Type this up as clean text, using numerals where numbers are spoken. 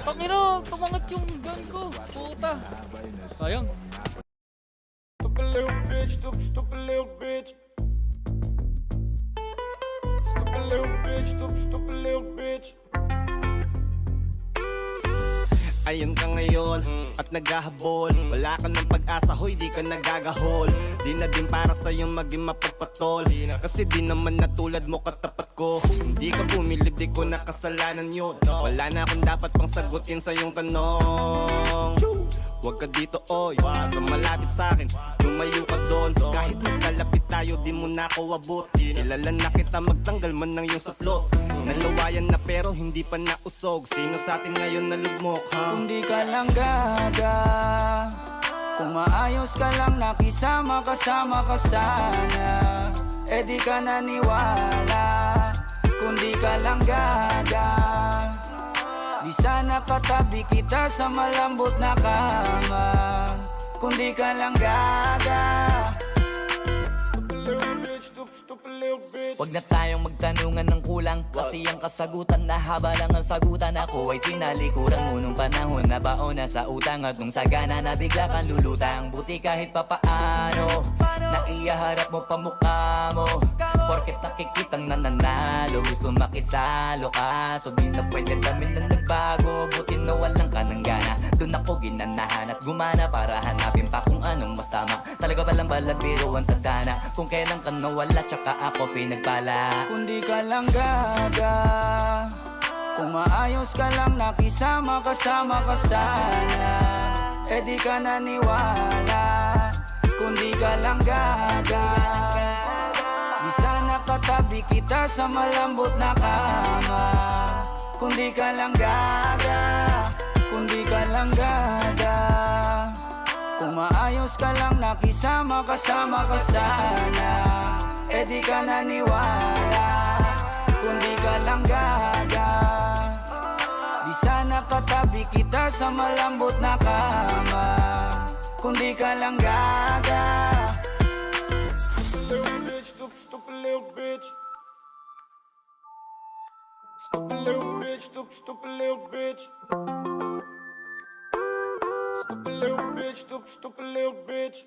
Tangina, tumangat yung gun ko. Puta. Sayang. Stupid little bitch, stupid little bitch. Stupid little bitch, stupid little bitch. Ayun ka ngayon at naghahabol. Wala ka ng pag-asa, hoy, di ka nagagahol. Di na din para sa'yo maging mapagpatol. Kasi di naman natulad mo katapat ko. Hindi ka bumilib, di ko nakasalanan yun. Wala na akong dapat pang sagutin sa iyong tanong. Huwag ka dito, oy, sa malapit sa'kin, lumayo ka doon. Kahit magkalapit tayo, di mo na ako abot. Kilala na kita, magtanggal man ng iyong saplot. Nalawayan na pero hindi pa nausog. Sino sa atin ngayon nalugmok, ha? Kung di ka lang gaga, kung maayos ka lang nakisama kasama ka sana, eh di ka naniwala. Kung di ka lang gaga, di sana katabi kita sa malambot na kama. Kung di ka lang gaga. Huwag na tayong magtanungan ng kulang, kasi ang kasagutan na haba lang ang sagutan. Ako ay tinalikuran mo nung panahon na baon na sa utang. At nung sagana na bigla kang lulutang. Buti kahit papaano naiyaharap mo pa mukha mo. Porket nakikitang nananalo, gusto makisalo ka. So di na pwede dami na nagbago. Buti na walang ka ng gana. Doon ako ginanahan at gumana para hanapin pa kung anong mas tama. Talaga palang balag biro ang tadhana. Kung kailan ka nawala tsaka ako pinagpala. Kung di ka lang gaga, kung maayos ka lang nakisama kasama ka sana, eh di ka naniwala. Kung di ka lang gaga, di sana katabi kita sa malambot na kama. Kung di ka lang gaga, kung di ka lang gaga, kung maayos ka lang nakisama kasama ka sana, eh di ka naniwala. Kung di ka lang gaga, di sana katabi kita sa malambot na kama. Kung di ka lang gaga. Stupid little bitch. Stupid little bitch, stupid little bitch. Stupid little bitch, stupid little bitch.